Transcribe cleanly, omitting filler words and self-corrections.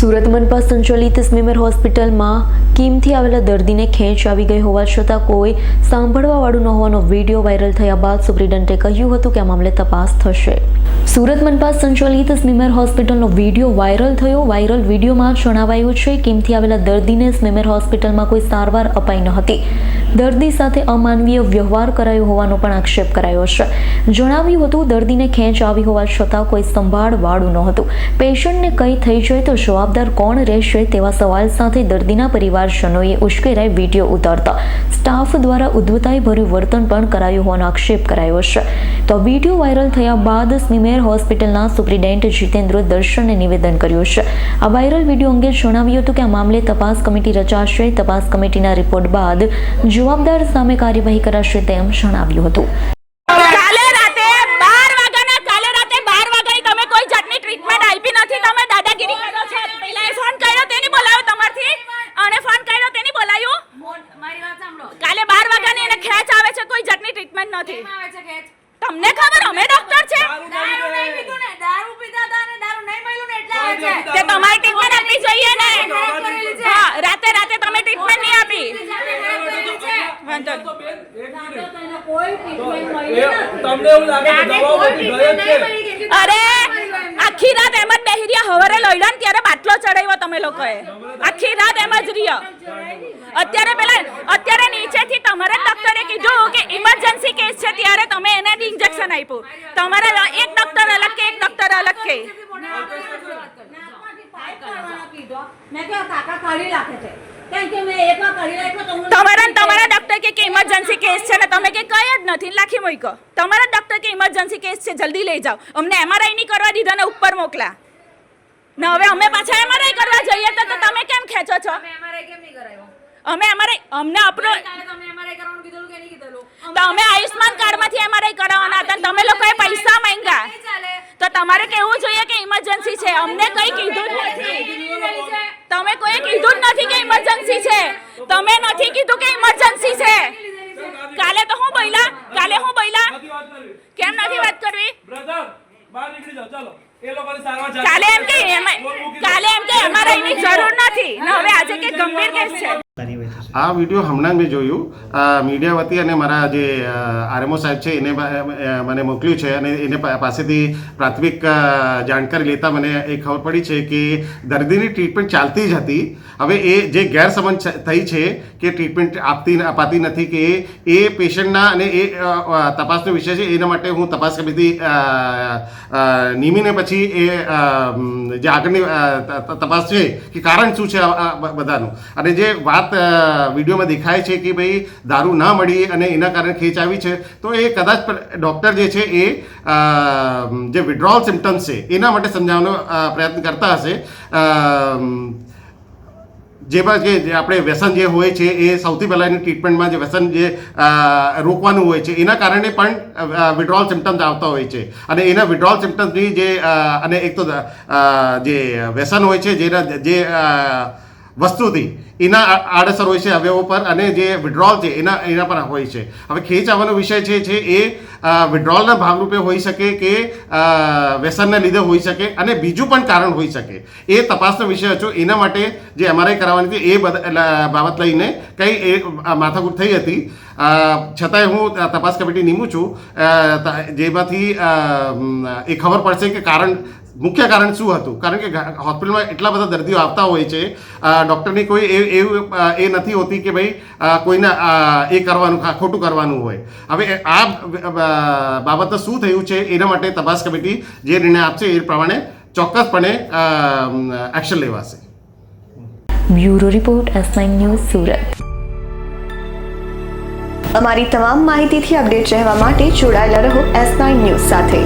સુરત મનપા સંચાલિત સ્મીમેર હોસ્પિટલમાં કીમથી આવેલા દર્દીને ખેંચ આવી ગઈ હોવા છતાં કોઈ સાંભળવાવાળું ન હોવાનો વિડીયો વાયરલ થયા બાદ સુપ્રિન્ટેન્ડન્ટે કહ્યું હતું કે આ મામલે તપાસ થશે. સુરત મનપા સંચાલિત સ્મીમેર હોસ્પિટલનો વિડીયો વાયરલ થયો. વાયરલ વિડીયોમાં જણાવાયું છે કીમથી આવેલા દર્દીને સ્મીમેર હોસ્પિટલમાં કોઈ સારવાર અપાઈ ન હતી. દર્દી સાથે અમાનવીય વ્યવહાર કરાયો હોવાનો પણ આક્ષેપ કરાયો છે. જણાવ્યું હતું દર્દીને ખેંચ આવી હોવા છતાં કોઈ સંભાળવાળું ન હતું. પેશન્ટને કંઈ થઈ જાય તો જવાબદાર કોણ રહેશે તેવા સવાલ સાથે દર્દીના પરિવારજનોએ ઉશ્કેરાઈ વિડીયો ઉતારતા સ્ટાફ દ્વારા ઉદ્ધતાઈભર્યું વર્તન પણ કરાયું હોવાનો આક્ષેપ કરાયો છે. તો વિડીયો વાયરલ થયા બાદ સ્મીમેર હોસ્પિટલના સુપ્રિન્ટેન્ડન્ટ જીતેન્દ્ર દર્શને નિવેદન કર્યું છે. આ વાયરલ વિડીયો અંગે જણાવ્યું હતું કે આ મામલે તપાસ કમિટી રચાશે. તપાસ કમિટીના રિપોર્ટ બાદ જવાબદાર સામે કાર્યવાહી કરાશે તેમ જણાવ્યું હતું. તમને ખબર અમે ડોક્ટર છે તે તમારી ટ્રીટમેન્ટ આપવી જોઈએ ને. હા, રાતે તમે ટ્રીટમેન્ટ નહીં આપી. અરે આખી રાત એમ જ બેહી રહ્યા. હવારે લઈડા ને ત્યારે બાટલો ચડાવ્યો તમે લોકોએ. આખી રાત એમ જ રહ્યા. અત્યારે નીચેથી તમારા ડોક્ટરે કીધું કે ઇમરજન્સી કેસ છે ત્યારે તમે એને ઇન્જેક્શન આપ્યું. તમારા એક ડોક્ટર અલગ કે એક ડોક્ટર અલગ કે તમારા ડોક્ટર કે ઇમરજન્સી કેસ છે ને તમે કે કઈ જ નથી લાખી મોઈકો. તમારા ડોક્ટર કે ઇમરજન્સી કેસ છે જલ્દી લઈ જાઓ. અમને એમઆરઆઈ નહીં કરવા દીધા ને ઉપર મોકલા ને હવે અમે પાછા એમઆરઆઈ કરવા જઈએ તો તમે કેમ ખેંચો છો? અમે આયુષ્માન કાર્ડ માંથી એમઆરઆઈ કરાવવાના હતા. તમે લોકોએ પૈસા માંગ્યા તો તમારે કેવું જોઈએ કે ઇમરજન્સી છે. અમને કઈ કીધું જ નથી. તમે કોઈ કીધું જ નથી કે ઇમરજન્સી છે. તમે નથી કીધું કે ઇમરજન્સી છે. કાલે હું બોલ્યા કેમ નથી વાત કરવી? કાલે એમ કે એમઆરઆઈ ની જરૂર નથી ને હવે આજે કે ગંભીર કેસ છે. આ વિડીયો હમણાં મેં જોયું મીડિયા વતી અને મારા જે આરએમઓ સાહેબ છે એને મને મોકલ્યું છે અને એને પાસેથી પ્રાથમિક જાણકારી લેતા મને એ ખબર પડી છે કે દર્દીની ટ્રીટમેન્ટ ચાલતી જ હતી. હવે એ જે ગેરસમજ થઈ છે કે ટ્રીટમેન્ટ અપાતી નથી કે એ પેશન્ટના અને એ તપાસનો વિષય છે. એના માટે હું તપાસ કમિટી નિમીને પછી એ જે આગળની તપાસ છે કે કારણ શું છે બધાનું. અને જે વાત વિડીયોમાં દેખાય છે કે ભાઈ દારૂ ના મળી અને એના કારણે ખેંચ આવી છે તો એ કદાચ ડૉક્ટર જે છે એ જે વિડ્રોલ સિમ્ટમ્સ છે એના માટે સમજાવવાનો પ્રયત્ન કરતા હશે. જેમાં કે આપણે વ્યસન જે હોય છે એ સૌથી પહેલાં એની ટ્રીટમેન્ટમાં જે વ્યસન જે રોકવાનું હોય છે એના કારણે પણ વિડ્રોલ સિમ્ટમ્સ આવતા હોય છે. અને એના વિડ્રોલ સિમ્ટમ્સની જે અને એક તો જે વ્યસન હોય છે જેના જે વસ્તુથી એના આડઅસર હોય છે અવયવો પર અને જે વિડ્રોલ છે એના પર હોય છે. હવે ખેંચ આવવાનો વિષય છે એ વિડ્રોલના ભાગરૂપે હોઈ શકે કે વ્યસનને લીધે હોઈ શકે અને બીજું પણ કારણ હોઈ શકે. એ તપાસનો વિષય હતો. એના માટે જે એમઆરઆઈ કરાવવાની હતી એ બાબત લઈને કંઈ એ માથાકૂટ થઈ હતી. છતાંય હું તપાસ કમિટી નીમું છું જેમાંથી એ ખબર પડશે કે મુખ્ય કારણ શું હતું. કારણ કે હોસ્પિટલમાં એટલા બધા દર્દીઓ આવતા હોય છે. ડૉક્ટરની કોઈ એવું એ નથી હોતી કે ભાઈ કોઈને એ કરવાનું ખોટું કરવાનું હોય. હવે આ બાબતે શું થયું છે એના માટે તપાસ કમિટી જે નિર્ણય આપશે એ પ્રમાણે ચોક્કસપણે એક્શન લેવાશે. Bureau report S9 news Surat. અમારી તમામ માહિતીથી અપડેટ રહેવા માટે જોડાયેલા રહો S9 ન્યૂઝ સાથે.